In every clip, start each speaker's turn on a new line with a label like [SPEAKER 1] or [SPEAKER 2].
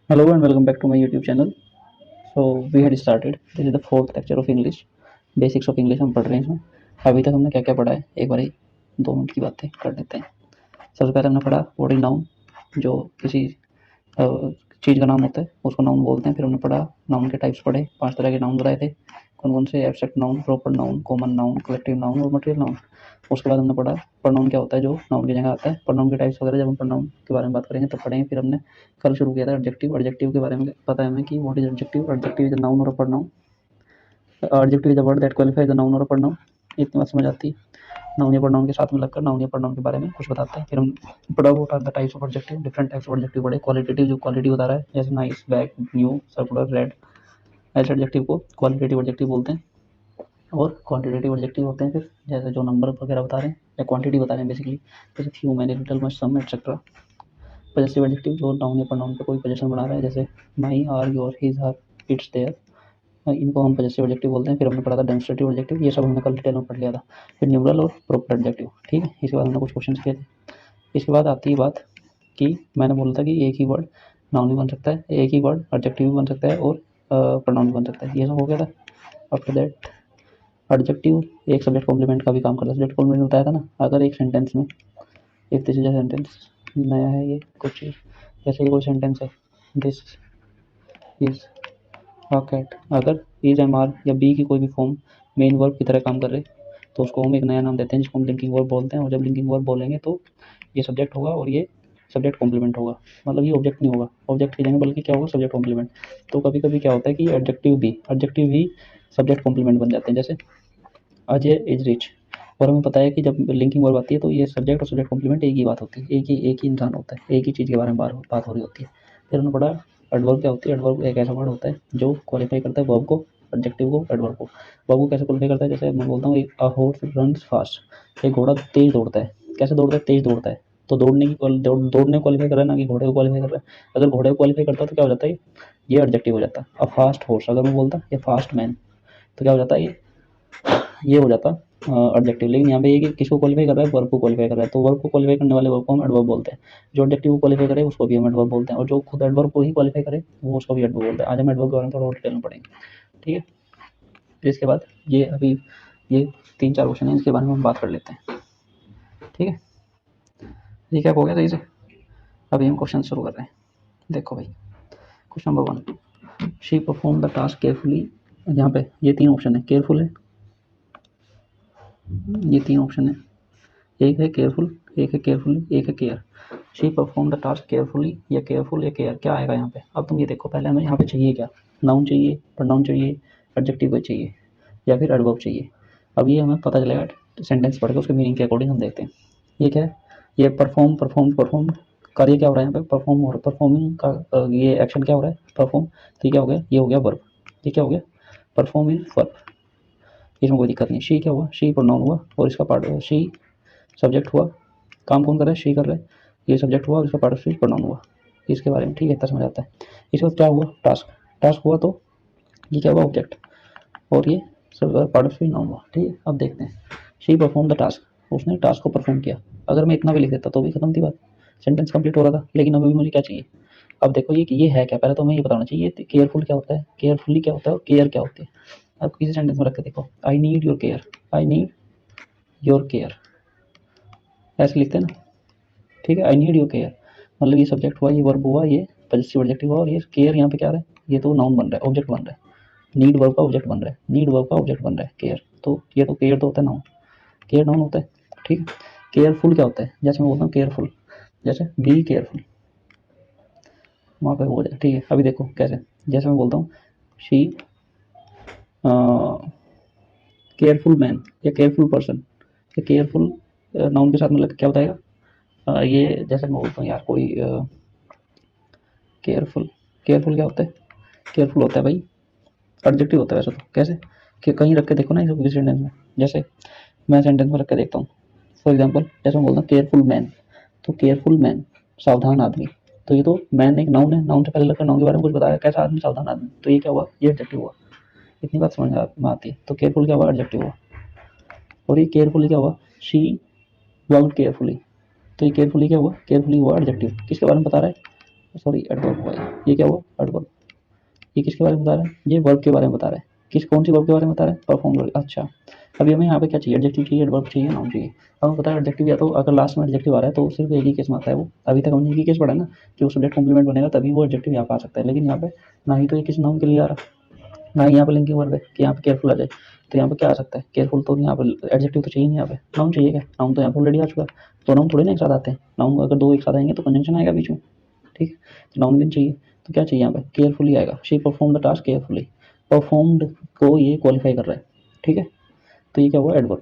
[SPEAKER 1] Hello and welcome back to my YouTube channel. So we had started. This is the fourth lecture of English. Basics of English हम पढ़ रहे हैं इसमें. अभी तक हमने क्या क्या पढ़ा है एक बार 2 मिनट की बातें कर लेते हैं. सबसे पहले हमने पढ़ा व्हाट इज नाउन, जो किसी चीज़ का नाम होता है उसको नाउन बोलते हैं. फिर हमने पढ़ा नाउन के टाइप्स पढ़े. 5 तरह के नाउन बताए थे. कौन कौन से? Abstract noun, proper noun, common noun, collective noun और मटेरियल नाउन. उसके बाद हमने पढ़ा प्रोनाउन क्या होता है, जो नाउन की जगह आता है. प्रोनाउन के टाइप्स वगैरह जब हम प्रोनाउन के बारे में बात करेंगे तब पढ़ेंगे. फिर हमने कल शुरू किया था एडजेक्टिव. एडजेक्टिव के बारे में पता है हमें कि what is adjective. Adjective is a noun or a pronoun. Adjective is a word that qualifies a noun or a pronoun. इतनी बात समझ आती है. नाउन या प्रोनाउन के साथ में लगकर नाउन या प्रोनाउन के बारे में कुछ बताते हैं. फिर हम पढ़ा what are the types of adjective. Different types of adjective पढ़े. क्वालिटेटिव जो क्वालिटी बता रहा है, जैसे nice, back, new, circular, red, ऐसे एडजेक्टिव को क्वालिटेटिव एडजेक्टिव बोलते हैं. और क्वांटिटेटिव एडजेक्टिव होते हैं फिर, जैसे जो नंबर वगैरह बता रहे हैं या क्वांटिटी बता रहे हैं बेसिकली, जैसे few, many, little, much, some, etcetera. Possessive adjective जो नाउन या प्रोनाउन पे कोई पोजीशन बना रहा है, जैसे my, our, your, his, her, its, their. इनको हम पॉजेसिव एडजेक्टिव बोलते हैं. फिर हमने पढ़ा था डेमोंस्ट्रेटिव एडजेक्टिव. ये सब हमने कल डिटेल में पढ़ लिया था. फिर न्यूमरल और प्रॉपर एडजेक्टिव. ठीक है. इसके बाद हमने कुछ क्वेश्चन किए थे. इसके बाद आती है बात कि मैंने बोला था कि एक ही वर्ड नाउन भी बन सकता है, एक ही वर्ड एडजेक्टिव भी बन सकता है और प्रोनाउन भी बन सकता है. ये सब हो गया था. आफ्टर दैट एडजेक्टिव एक सब्जेक्ट कॉम्प्लीमेंट का भी काम करता है. सब्जेक्ट कॉम्प्लीमेंट बताया था ना. अगर एक सेंटेंस में, if this is a sentence, नया है ये कुछ चीज़, जैसे ये कोई सेंटेंस है, दिस इज अ कैट. अगर इज, एम, आर या बी की कोई भी फॉर्म मेन वर्ब की तरह काम कर रहे तो उसको हम एक नया नाम देते हैं जिसको हम लिंकिंग वर्ब बोलते हैं. और जब लिंकिंग वर्ब बोलेंगे तो ये सब्जेक्ट होगा और ये सब्जेक्ट कॉम्प्लीमेंट होगा. मतलब ये ऑब्जेक्ट नहीं होगा ऑब्जेक्ट की जगह, बल्कि क्या होगा, सब्जेक्ट कॉम्प्लीमेंट. तो कभी कभी क्या होता है कि एडजेक्टिव भी सब्जेक्ट कॉम्प्लीमेंट बन जाते हैं. जैसे अजय इज रिच. और हमें पता है कि जब लिंकिंग वर्ब आती है तो ये सब्जेक्ट और सब्जेक्ट कॉम्प्लीमेंट एक ही बात होती है. एक ही इंसान होता है. एक ही चीज़ के बारे में बात हो रही होती है. फिर हमने पढ़ा एडवर्ब क्या होती है. एडवर्ब एक ऐसा वर्ड होता है जो क्वालिफाई करता है वर्ब को, एडजेक्टिव को, एडवर्ब को. वर्ब को कैसे क्वालिफाई करता है, जैसे मैं बोलता हूँ अ हॉर्स रन्स फास्ट. एक घोड़ा तेज दौड़ता है. कैसे दौड़ता है? तेज दौड़ता है. तो दौड़ने को क्वालिफाई कर रहा है, ना कि घोड़े को क्वालिफाई कर रहा है. अगर घोड़े को क्वालिफाई करता तो क्या हो जाता है, ये एडजेक्टिव हो जाता है. अ फास्ट हॉर्स अगर मैं बोलता या फास्ट मैन, तो क्या हो जाता है, ये हो जाता एडजेक्टिव. लेकिन यहाँ पे ये कि किसको क्वालिफाई कर रहा है, वर्ब को क्वालिफाई कर रहा है. तो वर्ब को क्वालिफाई करने वाले वर्ब को हम एडवर्ब बोलते हैं. जो एडजेक्टिव को क्वालिफाई करे उसको भी हम एडवर्ब बोलते हैं. और जो खुद एडवर्ब को ही क्वालिफाई करे वो उसको भी एडवर्ब बोलते हैं. आज हम एडवर्ब के बारे में थोड़ा और डिटेल में पढ़ेंगे. ठीक है. फिर इसके बाद ये अभी ये 3-4 क्वेश्चन है, इसके बारे में हम बात कर लेते हैं. ठीक है. रिकैप हो गया सही से. अभी हम क्वेश्चन शुरू कर रहे हैं. देखो भाई, question number 1, she perform the task carefully. यहाँ पे ये 3 ऑप्शन है. केयरफुल है, ये 3 ऑप्शन है. एक है केयरफुल, एक है केयरफुली, एक है care. She perform the task carefully या केयरफुल या केयर, क्या आएगा यहाँ पे. अब तुम ये देखो, पहले हमें यहाँ पे चाहिए क्या. नाउन चाहिए, प्रोनाउन चाहिए, एडजेक्टिव कोई चाहिए या फिर एडवर्ब चाहिए. अब ये हमें पता चलेगा सेंटेंस पढ़ के, उसके मीनिंग के अकॉर्डिंग हम देखते हैं. ये क्या है, ये परफॉर्म परफॉर्म परफॉर्म. कार्य क्या हो रहा है यहाँ पे, परफॉर्म हो रहा है. परफॉर्मिंग का ये एक्शन क्या हो रहा है, परफॉर्म. तो ये क्या हो गया, ये हो गया वर्ब. ये क्या हो गया, परफॉर्म इज वर्ब. इसमें कोई दिक्कत नहीं. शी क्या हुआ, शी प्रोनाउन हुआ और इसका पार्ट शी सब्जेक्ट हुआ. काम कौन कर रहा है, शी कर रहा है. ये सब्जेक्ट हुआ और इसका पार्ट ऑफ स्पीच प्रोनाउन हुआ. इसके बारे में ठीक है, इतना समझ आता है. इसके बाद क्या हुआ, टास्क. टास्क हुआ तो ये क्या हुआ, ऑब्जेक्ट. और ये सब पार्ट ऑफ स्पीच नाउन हुआ. ठीक है. अब देखते हैं. शी परफॉर्म द टास्क, उसने टास्क को परफॉर्म किया. अगर मैं इतना भी लिख देता तो भी खत्म थी बात, सेंटेंस कंप्लीट हो रहा था. लेकिन अभी मुझे क्या चाहिए. अब देखो ये है क्या, पहले तो हमें ये बताना चाहिए केयरफुल क्या होता है, केयरफुली क्या होता है और केयर क्या होती है. अब किसी सेंटेंस में रख के देखो, I need your care. I need your care ऐसे लिखते हैं ना. ठीक है. आई नीड योर केयर मतलब ये सब्जेक्ट हुआ, ये वर्ब हुआ, ये पॉजेसिव एडजेक्टिव हुआ, और ये केयर यहाँ पे क्या रहा है, ये तो नाउन बन रहा है, ऑब्जेक्ट बन रहा है. नीड वर्ब का ऑब्जेक्ट बन रहा है, नीड वर्ब का ऑब्जेक्ट बन रहा है केयर. तो ये तो केयर तो होता है नाउन, केयर नाउन होता है. ठीक है. केयरफुल क्या होता है, जैसे मैं बोलता हूँ केयरफुल, जैसे बी केयरफुल, वहाँ पे हो जाए. ठीक है. अभी देखो कैसे, जैसे मैं बोलता हूँ शी केयरफुल मैन या केयरफुल पर्सन. या केयरफुल नाउन के साथ मतलब क्या बताएगा. ये जैसे मैं बोलता हूँ यार कोई केयरफुल. केयरफुल क्या होता है, केयरफुल होता है भाई एडजेक्टिव होता है वैसे तो. कैसे कि कहीं रख के देखो ना इस किसी सेंटेंस में. जैसे मैं सेंटेंस में रख के देखता हूँ. फॉर एग्जांपल जैसे मैं बोलता हूँ केयरफुल मैन, तो केयरफुल मैन सावधान आदमी. तो ये तो मैन एक नाउन है, नाउन से पहले लगकर नाउन के बारे में कुछ बताया, कैसा आदमी, सावधान आदमी. तो ये क्या हुआ, ये एडजेक्टिव हुआ. इतनी बात समझ में आती है. तो केयरफुल क्या हुआ, एडजेक्टिव हुआ. और ये केयरफुली क्या हुआ, शी वर्कड केयरफुली. तो ये केयरफुली क्या हुआ, केयरफुली हुआ एडजेक्टिव. किसके बारे में बता रहा है, सॉरी एडवर्ब हुआ ये क्या हुआ एडवर्ब। ये किसके बारे में बता रहा है, ये वर्ब के बारे में बता रहा है। किस कौन सी वर्ब के बारे में बता रहा है, परफॉर्म वर्ब। अच्छा अभी हमें यहाँ पे क्या चाहिए, एडजेक्टिव चाहिए, एडवर्ब चाहिए, नाउन चाहिए। हमें पता है एडजेक्टिव या तो अगर लास्ट में एडजेक्टिव आ रहा है तो सिर्फ एक ही केस में आता है वो। अभी तक हमने एक ही केस पढ़ा है ना कि वो सब्जेक्ट कॉम्प्लीमेंट बनेगा तभी वो एडजेक्टिव यहाँ पे आ सकता है। लेकिन यहाँ पे ना ही तो ये किसी नाउन के लिए आ रहा, ना ही यहाँ पे लिंकिंग वर्ब है कि यहाँ पे केयरफुल आ जाए। तो यहाँ पे क्या आ सकता है, केयरफुल तो नहीं, यहाँ पे एडजेक्टिव तो चाहिए नहीं, यहाँ पे नाउन चाहिए। क्या नाउन तो यहाँ पे ऑलरेडी आ चुका है। तो नाउन थोड़ी ना एक साथ आते हैं, नाउन अगर दो एक साथ आएंगे तो कंजंक्शन आएगा बीच में, ठीक है। तो नाउन भी चाहिए, तो क्या चाहिए यहाँ पे, केयरफुली आएगा। She perform the task carefully, performed को ये क्वालिफाई कर रहा है, ठीक है। तो ये क्या हुआ एडवर्ब,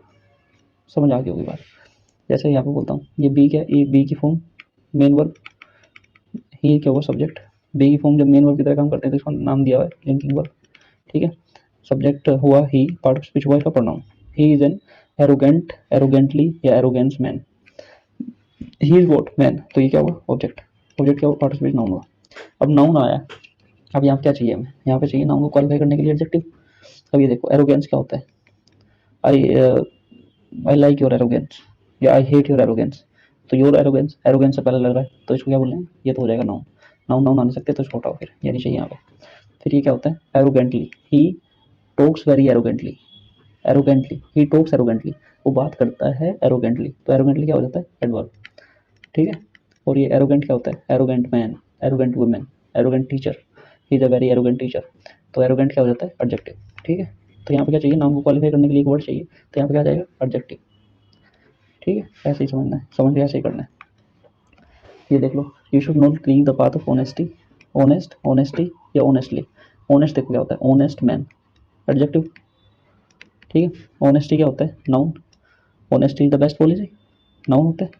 [SPEAKER 1] समझ आ गई होगी बात। जैसे यहाँ पे बोलता हूँ ये बी क्या, ये बी की फॉर्म मेन वर्ब, ही क्या हुआ सब्जेक्ट। बी की फॉर्म जब मेन वर्ब की तरह काम करते हैं तो इसका नाम दिया हुआ है लिंकिंग वर्ब, ठीक है। सब्जेक्ट हुआ ही, पार्ट ऑफ स्पीच हुआ इसका pronoun. He is an arrogant, arrogantly या arrogance man. He is what man, तो ये क्या हुआ ऑब्जेक्ट, ऑब्जेक्ट क्या हुआ पार्ट ऑफ स्पीच नाउन हुआ। अब नाउन आया, अब यहाँ क्या चाहिए हमें, यहाँ पे चाहिए नाउन को क्वालिफाई करने के लिए एडजेक्टिव। अब ये देखो एरोगेंस क्या होता है, आई लाइक योर एरोगेंस या आई हेट योर एरोगेंस। तो योर एरोगेंस, एरोगेंस से पहले लग रहा है तो इसको क्या बोलेंगे, ये तो हो जाएगा नाउन। नाउन नाउन आने सकते तो इसको हटाओ, फिर ये नहीं चाहिए यहाँ पे। फिर ये क्या होता है arrogantly, he talks very arrogantly, arrogantly he talks arrogantly, वो बात करता है एरोगेंटली। तो एरोगेंटली क्या हो जाता है एडवर्ब, ठीक है। और ये एरोगेंट क्या होता है, arrogant man, arrogant women, arrogant teacher, he is a very arrogant teacher. तो एरोगेंट क्या हो जाता है एडजेक्टिव, ठीक है। तो यहाँ पे क्या चाहिए, नाउन को क्वालिफाई करने के लिए एक वर्ड चाहिए, तो यहाँ पे क्या जाएगा एडजेक्टिव, ठीक है। ऐसे ही समझना है, समझ के ऐसे ही करना है। ये देख लो, you should not leave the path of honesty, honest, honesty या ऑनेस्टली। ऑनेस्ट देखो क्या होता है, ऑनेस्ट मैन एडजेक्टिव, ठीक है। ऑनेस्टी क्या होता है noun, honesty is the best policy, noun होता है।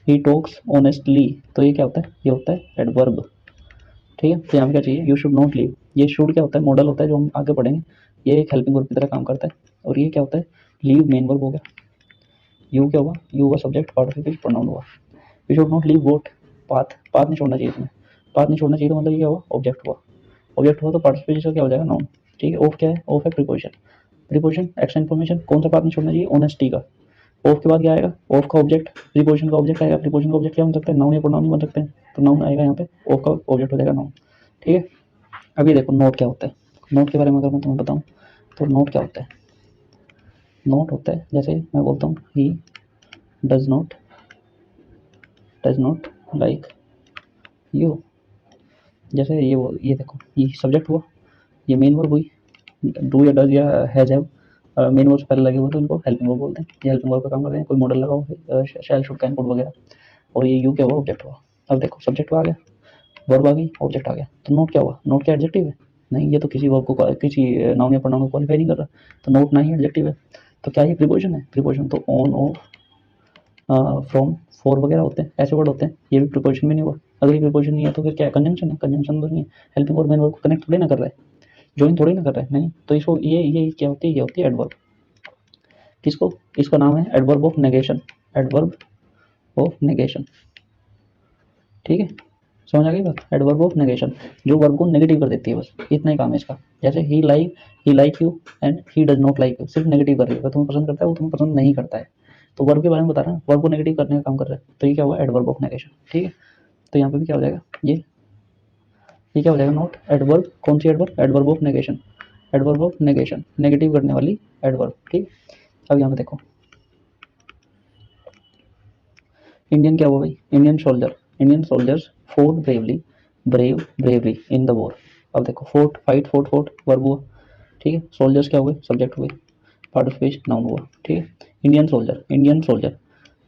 [SPEAKER 1] ही टॉक्स ऑनेस्टली, तो ये क्या होता है, ये होता है एडवर्ब, ठीक है। तो यहाँ पे क्या चाहिए, यू शुड नॉट लीव। ये शुड क्या होता है, मॉडल होता है जो हम आगे पढ़ेंगे, ये एक हेल्पिंग वर्ब की तरह काम करता है। और ये क्या होता है, लीव मेन वर्ब हो गया। यू क्या हुआ, यू हुआ subject, part of speech pronoun हुआ। You should not leave vote, path, path नहीं छोड़ना चाहिए तुम्हें। पाथ नहीं छोड़ना चाहिए तो मतलब ये क्या हुआ ऑब्जेक्ट हुआ। ऑब्जेक्ट हुआ तो पार्ट ऑफ स्पीच का क्या हो जाएगा नाउन, ठीक है। ऑफ क्या है, ऑफ है प्रीपोजिशन, प्रीपोजिशन एक्स्ट्रा इन्फॉर्मेशन। कौन सा पाथ नहीं छोड़ना चाहिए, ऑनेस्टी का। ऑफ के बाद क्या आएगा, ऑफ का ऑब्जेक्ट, प्रीपोजिशन का ऑब्जेक्ट आएगा। प्रीपोजिशन का ऑब्जेक्ट क्या बन सकता है, नाउन या प्रोनाउन बन सकते हैं। तो नाउन आएगा यहाँ पे, ऑफ का ऑब्जेक्ट हो जाएगा नाउन, ठीक है। अभी देखो नोट क्या होता है, नोट के बारे में अगर मैं तुम्हें बताऊं तो नोट क्या होता है। नोट होता है जैसे मैं बोलता हूँ ही डज नॉट लाइक यू। जैसे ये देखो ये सब्जेक्ट हुआ, ये मेन वर्ब हुई, डू या डज या हैज हैव मेन वर्ब से पहले लगे हुए तो इनको हेल्पिंग वर्ब बोलते हैं। ये हेल्पिंग वर्ब का काम करते हैं, कोई मॉडल लगाओ शैल शुड कैन कुड वगैरह। और ये यू क्या हुआ ऑब्जेक्ट हुआ। अब देखो सब्जेक्ट आ गया, वर्ब आ गई, ऑब्जेक्ट आ गया, तो नोट क्या हुआ, नोट क्या एडजेक्टिव है, नहीं ये तो किसी वर्ब को किसी नाउन या प्रोनाउन को क्वालिफाई नहीं कर रहा, तो नोट ना ही एडजेक्टिव है। तो क्या ये प्रीपोजिशन है, प्रीपोजिशन तो ऑन ऑफ फ्रॉम फॉर वगैरह होते हैं, ऐसे वर्ड होते हैं। ये भी प्रीपोजिशन भी नहीं हुआ, अगर ये प्रीपोजिशन नहीं है तो फिर क्या है, कंजंक्शन है, कंजंक्शन तो नहीं है। हेल्पिंग वर्ब मेन वर्ब को कनेक्ट थोड़ी ना कर रहा है, ज्वाइन थोड़ी ना कर रहा है, नहीं। तो इसको ये क्या होती है, ये होती है एडवर्ब। किसको, इसका नाम है adverb of negation, adverb of negation, ठीक है। समझ आ गई बात, एडवर्ब ऑफ नेगेशन, जो वर्ब को नेगेटिव कर देती है, बस इतना ही काम है इसका। जैसे he like you and he does not like you, सिर्फ नेगेटिव कर रही है, वो तुम्हें पसंद करता है वो तुम्हें पसंद नहीं करता है। तो वर्ब के बारे में बता रहा है, वर्ब को नेगेटिव करने का काम कर रहा है, तो ये क्या हुआ एडवर्ब ऑफ नेगेशन, ठीक है। तो यहाँ पे भी क्या हो जाएगा, ये क्या हो जाएगा नोट एडवर्ब, कौन सी adverb, adverb of negation, adverb of negation, negative करने वाली एडवर्ब, ठीक। अब यहाँ पे देखो इंडियन क्या हुआ भाई, Indian soldier, Indian soldiers fought bravely, bravery in the war. अब देखो फोर्ट, फाइट, फोर्ट वर्ब हुआ, ठीक है। सोल्जर्स क्या हुए, सब्जेक्ट हुए, पार्ट ऑफ स्पीच नाउन हुआ, ठीक है। इंडियन सोल्जर,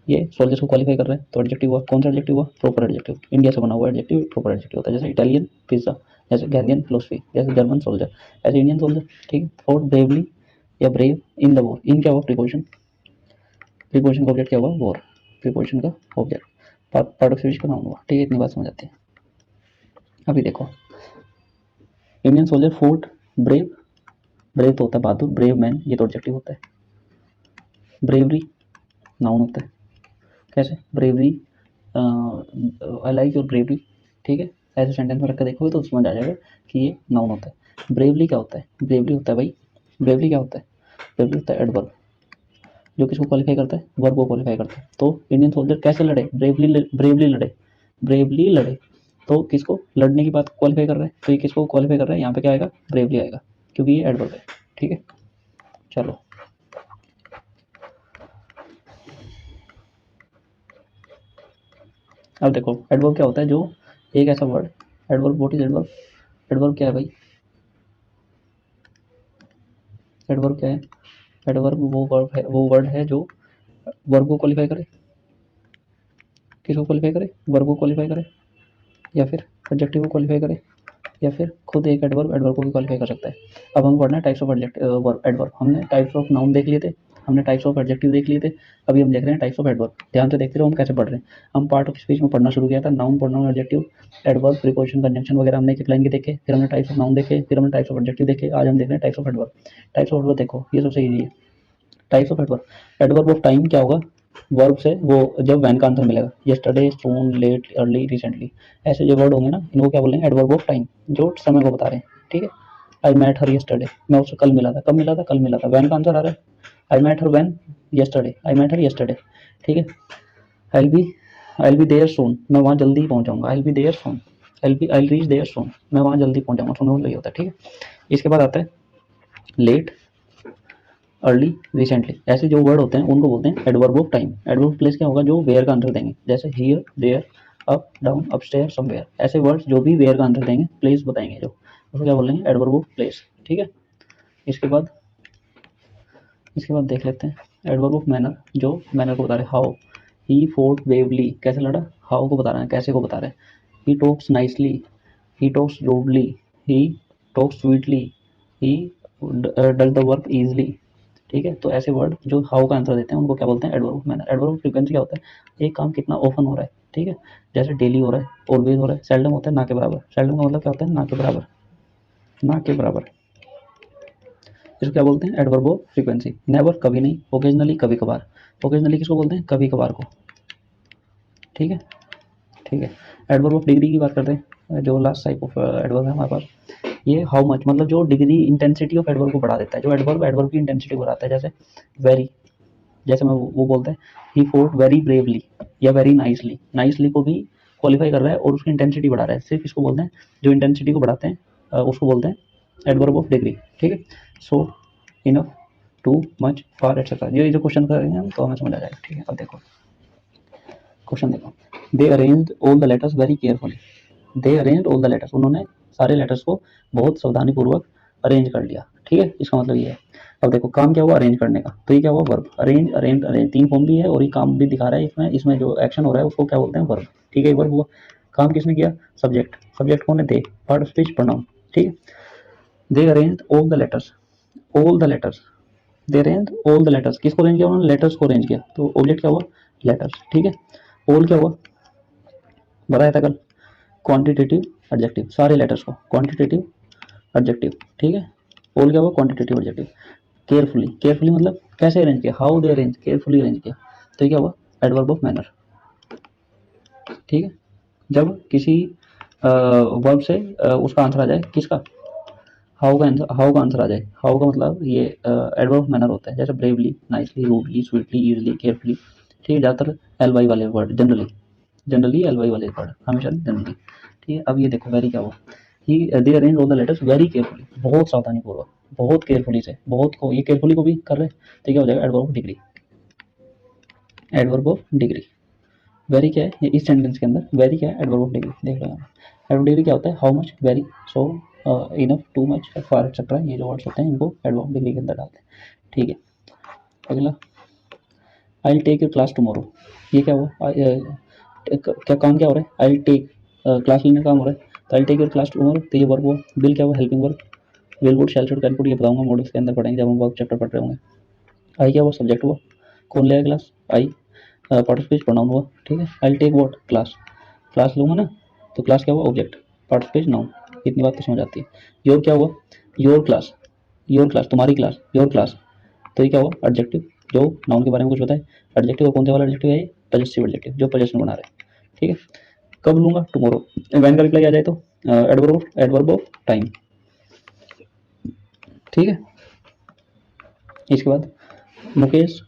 [SPEAKER 1] ये सोल्जर्स को क्वालिफाई कर रहे हैं तो एडजेक्टिव हुआ, कौन सा एडजेक्टिव हुआ, प्रॉपर एडजेक्टिव, इंडिया से बना हुआ एडजेक्टिव प्रॉपर एडजेक्टिव होता है। जैसे इटालियन पिज्जा, जैसे गैलियन फिलोसफी, जैसे जर्मन सोल्जर, ऐसे इंडियन सोल्जर, ठीक है। फॉर ब्रेवली या ब्रेव इन द वॉर, इन क्या हुआ प्रीपोजिशन, प्रीपोजिशन का ऑब्जेक्ट क्या हुआ वॉर, प्रीपोजिशन का ऑब्जेक्ट पार्ट ऑफ स्पीच का नाउन हुआ, ठीक है। इतनी बात समझ आती है। अभी देखो Indian soldier fort brave, brave तो होता है बहादुर, ब्रेव मैन ये तो एडजेक्टिव होता है, ब्रेवरी नाउन होता है। कैसे, bravery I like your bravery, ठीक है। ऐसे सेंटेंस में रख कर देखोगे तो समझ आ जाएगा कि ये नाउन होता है। ब्रेवली क्या होता है, ब्रेवली होता है भाई, ब्रेवली क्या होता है, ब्रेवली होता है एडवर्ब, जो किसको क्वालिफाई करता है, वर्ब को क्वालिफाई करता है। तो इंडियन सोल्जर कैसे लड़े, ब्रेवली लड़े, ब्रेवली लड़े, तो किसको लड़ने की बात क्वालिफाई कर रहा है, तो ये किसको क्वालिफाई कर रहा है, यहाँ पे क्या आएगा, ब्रेवली आएगा, क्योंकि ये एडवर्ब है। ठीक है, चलो अब देखो एडवर्ब क्या होता है, जो एक ऐसा word, adverb, what is adverb, adverb क्या है भाई, एडवर्ब क्या है, एडवर्ब वो वर्ड है जो वर्ब को क्वालिफाई करे, किसको क्वालिफाई करे, वर्ब को क्वालिफाई करे, या फिर एडजेक्टिव को क्वालिफाई करे, या फिर खुद एक एडवर्ब एडवर्ब को भी क्वालिफाई कर सकता है। अब हम पढ़ना है टाइप्स ऑफ एडवर्ब, हमने टाइप्स ऑफ नाउन देख लिए थे, हमने टाइप्स ऑफ एडजेक्टिव देख लिए थे, अभी हम देख रहे हैं टाइप्स ऑफ एडवर्ब। ध्यान से देखते रहो हम कैसे पढ़ रहे हैं। हम पार्ट ऑफ स्पीच में पढ़ना शुरू किया था, noun, pronoun, adjective, adverb, preposition, conjunction वगैरह हमने एक लाइन के देखे, फिर हमने टाइप्स ऑफ नाउन देखे, फिर हमने टाइप्स ऑफ एडजेक्टिव देखे, आज हम देख रहे हैं types of adverb. Types of adverb देखो, ये सबसे ईजी है। Types of adverb, adverb of time क्या होगा, वर्ब से वो जब वैन का आंसर मिलेगा, यस्टरडे, सून, लेट, अर्ली, रिसेंटली, ऐसे जो वर्ड होंगे ना, इनको क्या बोलेंगे, एडवर्ब ऑफ टाइम, जो समय को बता रहे हैं। ठीक है, आई मेट हर यस्टरडे, मैं उससे कल मिला था, कब मिला था, कल मिला था, वैन का आंसर आ रहा है, I met her when yesterday, I met her yesterday. ठीक है, I be I be there soon, मैं वहाँ जल्दी ही पहुँचाऊंगा, I be there soon, I reach there soon, मैं वहाँ जल्दी पहुँचाऊंगा, सुनो मतलब ये होता है। ठीक है, इसके बाद आता है लेट, अर्ली, रिसेंटली, ऐसे जो वर्ड होते हैं उनको बोलते हैं adverb of time. Adverb of place क्या होगा, जो वेयर का आंसर देंगे, जैसे here, there, up, down, upstair, somewhere, ऐसे वर्ड्स जो भी वेयर का आंसर देंगे, प्लेस बताएंगे जो, उसको क्या बोलेंगे, एडवर्ब ऑफ प्लेस। ठीक है, इसके बाद देख लेते हैं एडवर्ब ऑफ मैनर, जो मैनर को बता रहे हैं, हाउ ही फोर्ट वेवली, कैसे लड़ा, हाउ को बता रहे हैं, कैसे को बता रहे हैं, he talks nicely, he talks rudely, he talks sweetly, he does the work easily. ठीक है, तो ऐसे वर्ड जो हाउ का आंसर देते हैं उनको क्या बोलते हैं, adverb of manner. Adverb of frequency क्या होता है, एक काम कितना ऑफन हो रहा है। ठीक है, जैसे डेली हो रहा है, ऑलवेज हो रहा है, सेल्डम होता है ना के बराबर। सेल्डम का मतलब क्या होता है, ना के बराबर, ना के बराबर, इसको क्या बोलते हैं, एडवर्ब ऑफ फ्रीक्वेंसी। नेवर, कभी नहीं, ओकेजनली, कभी कभार, ओकेजनली किसको बोलते हैं, कभी कभार को। ठीक है, ठीक है, एडवर्ब ऑफ डिग्री की बात करते हैं, जो लास्ट टाइप ऑफ एडवर्ब है हमारे पास, ये हाउ मच, मतलब जो डिग्री, इंटेंसिटी ऑफ एडवर्ब को बढ़ा देता है, जो एडवर्ब एडवर्ब की इंटेंसिटी बढ़ाता है, जैसे वेरी, जैसे मैं वो बोलते हैं ही फोर्ट वेरी ब्रेवली, या वेरी नाइसली, नाइसली को भी क्वालिफाई कर रहा है और उसकी इंटेंसिटी बढ़ा रहा है, सिर्फ इसको बोलते हैं, जो इंटेंसिटी को बढ़ाते हैं उसको बोलते हैं एडवर्ब ऑफ डिग्री। ठीक है, सो इनफ, टू मच, फार, एटसेट्रा, ये जो क्वेश्चन करेंगे हम तो हमें समझ आ जाएगा। ठीक है, अब देखो क्वेश्चन देखो, they arranged all the letters very carefully, they arranged all the letters, उन्होंने सारे लेटर्स को बहुत सावधानी पूर्वक अरेंज कर लिया। ठीक है, इसका मतलब ये है। अब देखो काम क्या हुआ अरेंज करने का, तो ये क्या हुआ, वर्ब, अरेंज, अरेंज, अरेंज, तीन फॉर्म भी है और ये काम भी दिखा रहा है इसमें, इसमें जो एक्शन हो रहा है उसको क्या बोलते हैं, वर्ब। ठीक है, वर्ब हुआ, काम किसने किया, सब्जेक्ट, सब्जेक्ट कौन है, they, part of speech, pronoun. ठीक है, they arranged all the letters, all the letters, they arranged all the letters, किसको अरेंज किया उन्होंने, लेटर्स को अरेंज किया, तो ऑब्जेक्ट क्या हुआ, लेटर्स। ठीक है, ऑल क्या हुआ, बताया था कल, क्वांटिटेटिव एडजेक्टिव, सारे लेटर्स को क्वांटिटेटिव एडजेक्टिव। ठीक है, ऑल क्या हुआ, क्वांटिटेटिव एडजेक्टिव। केयरफुली, केयरफुली मतलब कैसे अरेंज किया, how they arrange, carefully arrange किया, तो ये क्या हुआ, एडवर्ब ऑफ मैनर। ठीक है, जब किसी वर्ब से उसका आंसर आ जाए, किसका, हाउ का आंसर, हाउ का आंसर आ जाए, हाउ का मतलब ये एडवर्ब ऑफ मैनर होता है, जैसे bravely, nicely, rudely, sweetly, easily, carefully. ठीक है, ज़्यादातर एल वाई वाले word, generally, generally L Y वाले वर्ड हमेशा जनरली। ठीक है, अब ये देखो वेरी क्या हुआ, he they arrange all the letters very carefully, बहुत सावधानी पूर्वक, बहुत केयरफुली से, बहुत को, ये केयरफुली को भी कर रहे हैं, तो क्या हो जाएगा, adverb of degree, adverb of degree. Very क्या है, ये इस सेंटेंस के अंदर वेरी क्या है, एडवर्ब ऑफ डिग्री। देख लो यहाँ, एडवर्ब डिग्री क्या होता है, how much, very, so, enough, too much, far, etcetera, ये जो वर्ड्स होते हैं इनको एडवर्ब ऑफ डिग्री के अंदर डालते हैं। ठीक है, अगला, I will take your class tomorrow, ये क्या हुआ, क्या काम क्या हो रहा है, आई विल टेक, क्लास लेने का काम हो रहा है, तो I will take your class tomorrow, तो ये वर्ब हुआ। बिल क्या हुआ, helping verb, will, would, shall, should, can, could, ये बताऊंगा मॉडल्स के अंदर पढ़ेंगे जब हम वर्ब चैप्टर पढ़ रहे होंगे। आई क्या हुआ, सब्जेक्ट हुआ, कौन लेगा class, I, part of speech, pronoun हुआ। ठीक है, I will take what, class, class लूंगा ना, तो क्लास क्या हुआ, object, part of speech, noun. इतनी बात तो समझ आती है। योर क्या हुआ, योर क्लास, योर क्लास, तुम्हारी क्लास, योर क्लास, तो ये क्या हुआ, एडजेक्टिव, जो नाउन के बारे में कुछ बताए, एडजेक्टिव, कौन से वाला एडजेक्टिव है, पजेसिव एडजेक्टिव, जो पजेशन बना रहे हैं। ठीक है, कब लूंगा, टुमारो, वैन का रिप्लाई आ जाए तो एडवर्ब ऑफ टाइम। ठीक है, इसके बाद Mukesh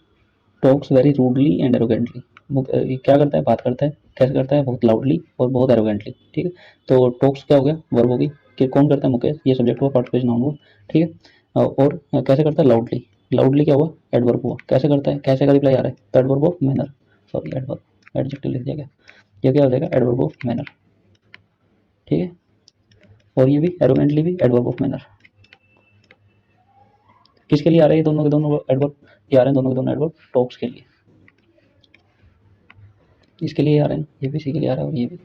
[SPEAKER 1] talks very rudely and arrogantly, ये क्या करता है, बात करता है, कैसे करता है, बहुत लाउडली और बहुत एरोगेंटली, ठीक है। तो टॉक्स क्या हो गया, वर्ब होगी, कि कौन करता है, मुकेश, ये सब्जेक्ट हुआ, पार्टिसिपेशन नाउन हुआ, ठीक है। और कैसे करता है, लाउडली, लाउडली क्या हुआ, एडवर्ब हुआ, कैसे करता है, कैसे का रिप्लाई आ रहा है, तो adverb of manner, sorry adverb, adjective लिख दिया गया, ये क्या हो जाएगा, एडवर्ब ऑफ मैनर, ठीक है। और ये भी एरोगेंटली भी एडवर्ब ऑफ मैनर, किसके लिए आ रहे हैं, दोनों के दोनों एडवर्ब, ये आ रहे हैं दोनों के दोनों एडवर्ब टॉक्स के लिए, इसके लिए आ रहे हैं, ये भी इसी के लिए आ रहा है और ये भी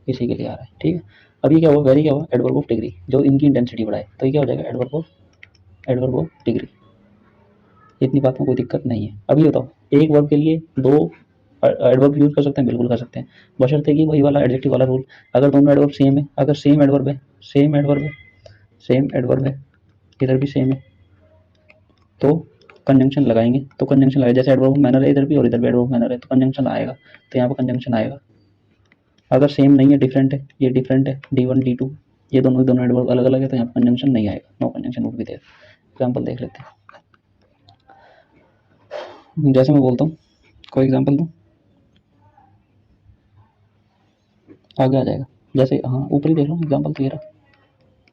[SPEAKER 1] इसी के लिए आ रहा है, ठीक है। अब ये क्या हुआ, वेरी क्या हुआ, एडवर्ब ऑफ डिग्री, जो इनकी इंटेंसिटी बढ़ाए, तो ये क्या हो जाएगा, एडवर्ब ऑफ डिग्री। इतनी बात में कोई दिक्कत नहीं है। अभी बताओ, एक वर्ब के लिए दो एडवर्ब यूज कर सकते हैं, बिल्कुल कर सकते हैं, बशर्ते कि वही वाला एडजेक्टिव वाला रूल, अगर दोनों एडवर्ब सेम है, अगर सेम एडवर्ब है, सेम एडवर्ब है, सेम एडवर्ब है, इधर भी सेम है, तो कंजंक्शन लगाएंगे, तो कंजंक्शन लगाए, जैसे एडवर्ब मैनर है इधर भी और इधर भी एडवर्ब मैनर है, तो कंजंक्शन आएगा, तो यहाँ पर कंजंक्शन आएगा। अगर सेम नहीं है, डिफरेंट है, ये डिफरेंट है, D1 D2, ये दोनों एडवर्ब अलग अलग है, तो यहाँ पर कंजंक्शन नहीं आएगा, no conjunction would be there. Example देख लेते हैं, जैसे मैं बोलता हूँ, कोई एग्जाम्पल दूँ, आगे आ जाएगा, जैसे हाँ ऊपर ही देख लो, एग्जाम्पल तो ये रहा,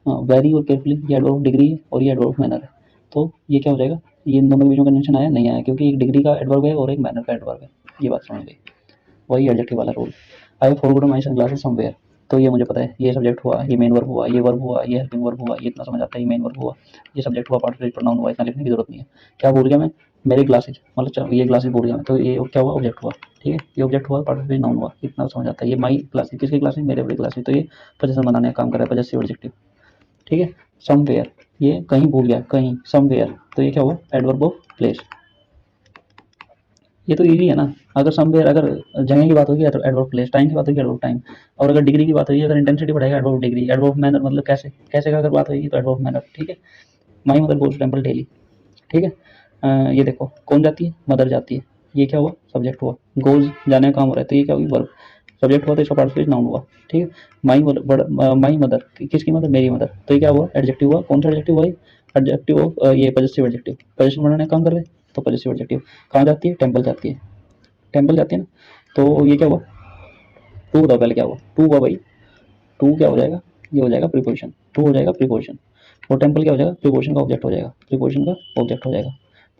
[SPEAKER 1] हाँ वेरी और केयरफुली, ये एडवर्ब डिग्री है और ये एडवर्ब मैनर है, तो ये क्या हो जाएगा, ये इन दोनों के बीच में कंजंक्शन आया नहीं आया, क्योंकि एक डिग्री का एडवर्ब है और एक मैनर का एडवर्ब है, ये बात समझ गई, वही एडजेक्टिव वाला rule. I forgotten my sunglasses somewhere, तो ये मुझे पता है, ये सब्जेक्ट हुआ, ये मेन वर्ब हुआ, ये वर्ब हुआ, ये हेल्पिंग वर्ब हुआ, ये इतना समझ आता है, ये मेन वर्ब हुआ, ये सब्जेक्ट हुआ, पार्टिसिपल प्रोनाउन हुआ, इतना लिखने की जरूरत नहीं है। क्या भूल गया मैं, मेरे ग्लासेज, मतलब चलो ये ग्लासेज भूल गया मैं, तो ये क्या हुआ, ऑब्जेक्ट हुआ, ठीक है, ये ऑब्जेक्ट हुआ, पार्टिसिपल नाउन हुआ, इतना समझ आता है। ये माई ग्लासेज, किसके ग्लासेज, मेरे बड़े ग्लासेज, तो ये पोजीशन बनाने का काम कर रहा है, पॉजेसिव एडजेक्टिव, ठीक है। समवेयर, ये कहीं भूल गया, कहीं, समवेयर, तो ये क्या हुआ, एडवर्ब ऑफ प्लेस, ये तो इजी है ना। अगर समवेयर, अगर जगह की बात होगी एडवर्ब प्लेस, टाइम की बात होगी एडवर्ब टाइम, और अगर डिग्री की बात होगी, अगर इंटेंसिटी बढ़ाएगा एडवर्ब डिग्री, एडवर्ब मैनर मतलब कैसे, कैसे का अगर बात होगी तो एडवर्ब मैनर, ठीक है। My mother goes to temple daily, ठीक है। ये देखो कौन जाती है, मदर जाती है, ये क्या हुआ, सब्जेक्ट हुआ, गोज जाने का काम हो रहा है, तो ये क्या हुई, वर्ब, सब्जेक्ट हुआ तो इसका पार्टिसिपल नाउन हुआ, ठीक है। माई मदर, किसकी मदर, मेरी मदर, तो ये क्या हुआ, एडजेक्टिव हुआ, कौन सा एडजेक्टिव हुआ, एडजेक्टिव ऑफ ये पॉजिटिव एडजेक्टिव, पोजीशन बनाने का काम कर रहे हैं, तो पॉजिटिव एडजेक्टिव, कहाँ जाती है, टेम्पल जाती है, टेम्पल जाती है ना, तो ये क्या हुआ, टू बताओ पहले क्या हुआ, टू हुआ भाई, टू क्या हो जाएगा, ये हो जाएगा प्रीपोजिशन, टू हो जाएगा प्रीपोजिशन, और टेम्पल क्या हो जाएगा, प्रीपोजिशन का ऑब्जेक्ट हो जाएगा, प्रीपोजिशन का ऑब्जेक्ट हो जाएगा,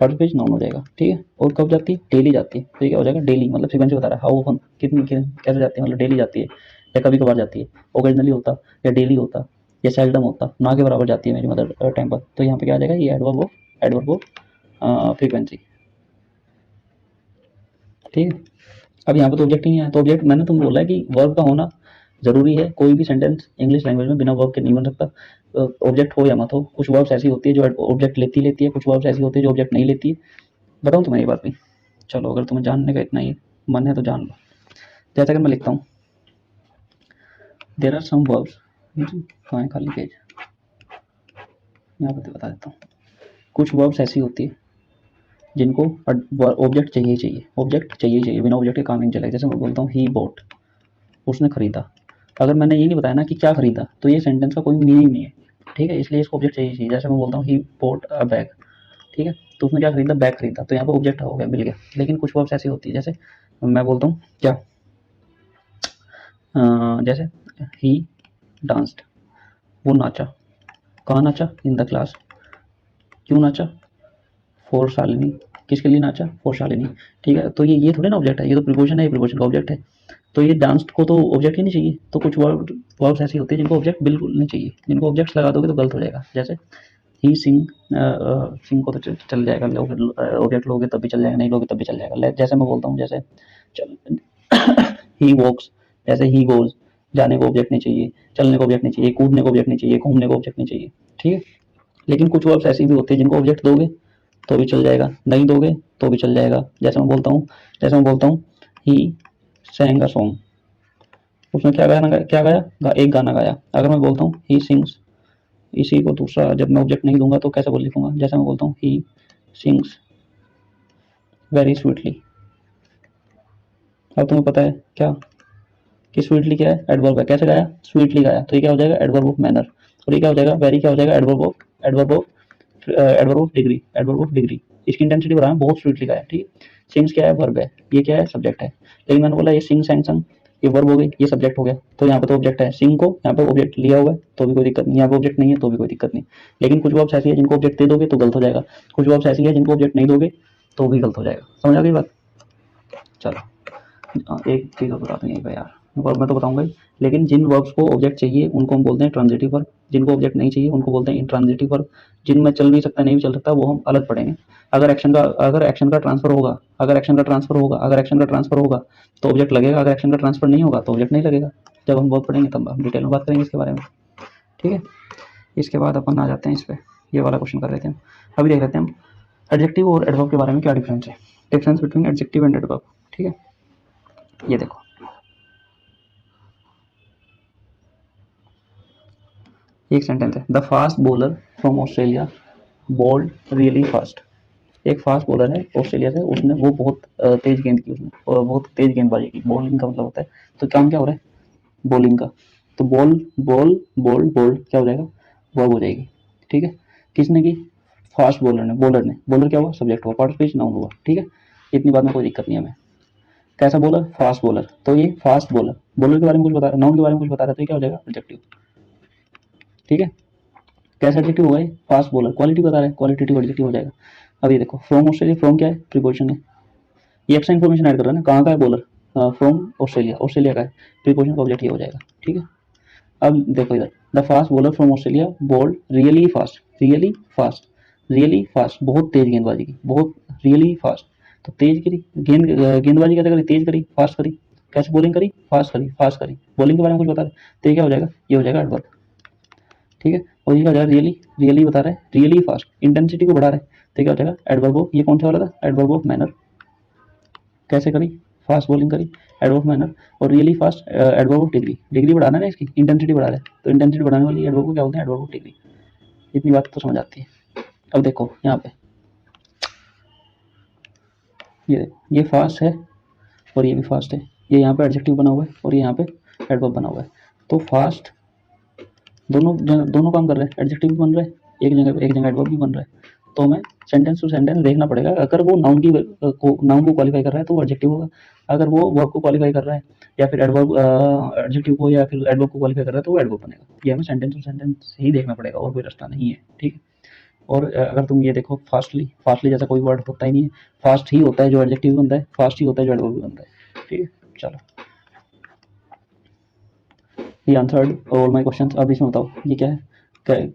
[SPEAKER 1] पार्टिसिपल नाउन हो जाएगा, ठीक है। और कब जाती है, डेली जाती है, तो ये क्या हो जाएगा, डेली मतलब फ्रीक्वेंसी बता रहा है, हाउ ऑफन, कैसे जाती है, मतलब डेली जाती है या कभी कभार जाती है, ओकेजनली होता या डेली होता या सेल्डम होता, ना के बराबर जाती है मेरी मदर टेम्पल, तो यहाँ पे क्या आ जाएगा, ये एडवर्ब ऑफ फ्रीक्वेंसी, ठीक है। अब यहाँ पे तो ऑब्जेक्ट ही नहीं है, तो ऑब्जेक्ट मैंने तुम बोला है कि वर्ब का होना जरूरी है, कोई भी सेंटेंस इंग्लिश लैंग्वेज में बिना वर्ब के नहीं बन सकता, ऑब्जेक्ट हो या मत हो। कुछ वर्ब्स ऐसी होती है जो ऑब्जेक्ट लेती है, कुछ वर्ब्स ऐसी होती है जो ऑब्जेक्ट नहीं लेती है। बताऊँ तुम्हें ये बात भी, चलो अगर तुम्हें जानने का इतना ही मन है तो जान लो। जैसा कि मैं लिखता हूँ, देर आर सम वर्ब्स, कहाँ है खाली पेज, यहाँ पे बता देता हूँ। कुछ वर्ब्स ऐसी होती है जिनको ऑब्जेक्ट चाहिए, बिना ऑब्जेक्ट के काम नहीं चलेगा। जैसे मैं बोलता हूँ ही बॉट, उसने खरीदा, अगर मैंने ये नहीं बताया ना कि क्या खरीदा, तो ये सेंटेंस का कोई मीनिंग नहीं है, ठीक है, इसलिए इसको ऑब्जेक्ट चाहिए। जैसे मैं बोलता हूँ ही बॉट अ बैग, ठीक है, तो उसने क्या खरीदा, बैग खरीदा, तो यहाँ पर ऑब्जेक्ट हो गया, मिल गया। लेकिन कुछ वर्ब्स ऐसी होती है, जैसे मैं बोलता हूँ क्या, जैसे ही डांस्ड, वो नाचा, कहाँ नाचा, इन द क्लास, क्यों नाचा, फॉर शालिनी, किसके लिए नाचा, फॉर शालिनी, ठीक है। तो ये थोड़े ना ऑब्जेक्ट है, ये तो प्रीपोजिशन है, प्रीपोजिशन का ऑब्जेक्ट है, तो ये डांस को तो ऑब्जेक्ट ही नहीं चाहिए। तो कुछ वर्ब्स ऐसी होती है जिनको ऑब्जेक्ट बिल्कुल नहीं चाहिए, जिनको ऑब्जेक्ट्स लगा दोगे तो गलत हो जाएगा। जैसे ही सिंग, सिंग को तो चल जाएगा, ऑब्जेक्ट लोगे तब भी चल जाएगा, नहीं लोगे तब भी चल जाएगा। जैसे मैं बोलता हूँ, जैसे ही वॉक्स, जैसे ही गोज, जाने को ऑब्जेक्ट नहीं चाहिए, चलने को ऑब्जेक्ट नहीं चाहिए, कूदने को ऑब्जेक्ट नहीं चाहिए, घूमने को ऑब्जेक्ट नहीं चाहिए, ठीक है। लेकिन कुछ वर्ब्स ऐसी भी होती है जिनको ऑब्जेक्ट दोगे तो भी चल जाएगा, नहीं दोगे तो भी चल जाएगा। जैसे मैं बोलता हूँ ही सैंग अ सॉन्ग, उसने क्या गाया, एक गाना गाया। अगर मैं बोलता हूँ ही सिंग्स, इसी को दूसरा जब मैं ऑब्जेक्ट नहीं दूंगा तो कैसे बोल लिखूंगा, जैसे मैं बोलता हूँ ही सिंग्स वेरी स्वीटली। अब तुम्हें पता है क्या कि स्वीटली क्या है, एडवर्ब है, कैसे गाया, स्वीटली गाया, तो ये क्या हो जाएगा, एडवर्ब ऑफ मैनर। और ये क्या हो जाएगा, वेरी क्या हो जाएगा, एडवर्ब ऑफ डिग्री, इसकी इंटेंसिटी बढ़ाना, बहुत स्वीटली गाया, ठीक है। सिंग्स क्या है, वर्ब है, ये क्या है, सब्जेक्ट है। लेकिन मैंने बोला ये सिंग सैंग संग ये वर्ब हो गई, ये सब्जेक्ट हो गया, तो यहाँ पे तो ऑब्जेक्ट है, सिंग को यहाँ पे ऑब्जेक्ट लिया हुआ है तो भी कोई दिक्कत नहीं, यहाँ पे ऑब्जेक्ट नहीं है तो भी कोई दिक्कत नहीं। लेकिन कुछ वर्ब्स ऐसी है जिनको ऑब्जेक्ट दे दोगे तो गलत हो जाएगा, कुछ वर्ब्स ऐसी है जिनको ऑब्जेक्ट नहीं दोगे तो भी गलत हो जाएगा। समझ आ गई बात? चलो एक चीज़ और बताता हूँ यहीं पे यार, वर्ब मैं तो बताऊंगा ही, लेकिन जिन वर्ब्स को ऑब्जेक्ट चाहिए उनको हम बोलते हैं ट्रांजिटिव वर्ब, जिनको ऑब्जेक्ट नहीं चाहिए उनको बोलते हैं इंट्रांजिटिव वर्ब। जिनमें चल भी सकता नहीं भी चल सकता वो हम अलग पढ़ेंगे। अगर एक्शन का ट्रांसफर होगा, अगर एक्शन का ट्रांसफर होगा तो ऑब्जेक्ट लगेगा, अगर एक्शन का ट्रांसफर नहीं होगा तो ऑब्जेक्ट नहीं लगेगा। जब हम वर्ब पढ़ेंगे तब हम डिटेल में बात करेंगे इसके बारे में, ठीक है। इसके बाद अपन आ जाते हैं इस पर, ये वाला क्वेश्चन कर लेते हैं। अभी देख लेते हैं हम एडजेक्टिव और एडवर्ब के बारे में क्या डिफरेंस है, difference between adjective and adverb, ठीक है। ये देखो, एक सेंटेंस है, the fast bowler from Australia bowled really fast. एक फास्ट बॉलर है ऑस्ट्रेलिया से, उसने वो बहुत तेज गेंद की, उसने और बहुत तेज गेंदबाजी की। बॉलिंग का मतलब होता है, तो काम क्या हो रहा है, बॉलिंग का, तो बॉल बॉल बोल्ड बोल्ड क्या हो जाएगा, वर्ब हो जाएगी, ठीक है। किसने की, फास्ट बॉलर ने, बॉलर क्या हुआ, सब्जेक्ट हुआ, पार्ट ऑफ स्पीच नाउन हुआ, ठीक है। इतनी बात में कोई दिक्कत नहीं है हमें। कैसा बॉलर, फास्ट बॉलर, तो ये फास्ट बॉलर, बॉलर के बारे में कुछ बता रहा है, नाउन के बारे में कुछ बता रहा है, तो ये क्या हो जाएगा, एडजेक्टिव, ठीक है। कैसा एडजेक्टिव होगा ये, फास्ट बॉलर, क्वालिटी बता रहा है, क्वालिटेटिव एडजेक्टिव हो जाएगा। अब ये देखो, फ्रॉम ऑस्ट्रेलिया, फ्रॉम क्या है, प्रीपोजिशन है, ये एक्स्ट्रा इन्फॉर्मेशन ऐड कर रहा है ना, कहाँ का है बॉलर, फ्रॉम ऑस्ट्रेलिया, ऑस्ट्रेलिया का है, प्रीपोजिशन का ऑब्जेक्ट ये हो जाएगा, ठीक है। अब देखो इधर, the fast bowler from Australia bowled really fast, really fast, really fast, बहुत तेज गेंदबाजी की, बहुत रियली फास्ट, तो तेज करी गेंदबाजी कैसे करी, तेज करी, फास्ट करी, कैसे बॉलिंग करी, फास्ट करी, फास्ट करी, बॉलिंग के बारे में कुछ बता रहे, तो ये क्या हो जाएगा, ये हो जाएगा एडवर्ब, ठीक है। और ये क्या हो जाएगा, रियली, रियली बता रहा है, रियली फास्ट, इंटेंसिटी को बढ़ा रहा है, तो क्या हो जाएगा, एडवर्ब ऑफ, ये कौन सा वाला था, एडवर्ब ऑफ मैनर, कैसे करी, फास्ट बॉलिंग करी, एडवर्ब ऑफ मैनर, और really fast adverb of degree, degree बढ़ाना है इसकी, इंटेंसिटी बढ़ा रहा है, तो इंटेंसिटी बढ़ाने वाली एडवर्ब को क्या बोलते हैं, एडवर्ब ऑफ डिग्री। इतनी बात तो समझ आती है। अब देखो यहाँ पे, ये देखो, ये फास्ट है और ये भी फास्ट है, ये यहाँ पे एडजेक्टिव बना हुआ है और ये यहाँ पे एडवर्ब बना हुआ है, तो फास्ट दोनों काम कर रहे हैं, एडजेक्टिव भी बन रहा है एक जगह एडवर्ब भी बन रहा है, तो हमें सेंटेंस टू सेंटेंस देखना पड़ेगा। अगर वो नाउन को क्वालिफाई कर रहा है तो वो एडजेक्टिव होगा, अगर वो वर्ब को क्वालिफाई कर रहा है या फिर एडवर्ब एडजेक्टिव को या फिर एडवर्ब को क्वालिफाई कर रहा है तो वो एडवर्ब बनेगा। ये हमें सेंटेंस टू सेंटेंस ही देखना पड़ेगा और कोई रास्ता नहीं है, ठीक है। और अगर तुम ये देखो, फास्टली जैसा कोई वर्ड होता ही नहीं है, फास्ट ही होता है जो एडजेक्टिव बनता है, फास्ट ही होता है जो एडवर्ब बनता है, ठीक है। चलो, ये आंसर्ड ऑल माय क्वेश्चंस। अब इसमें बताओ ये क्या है,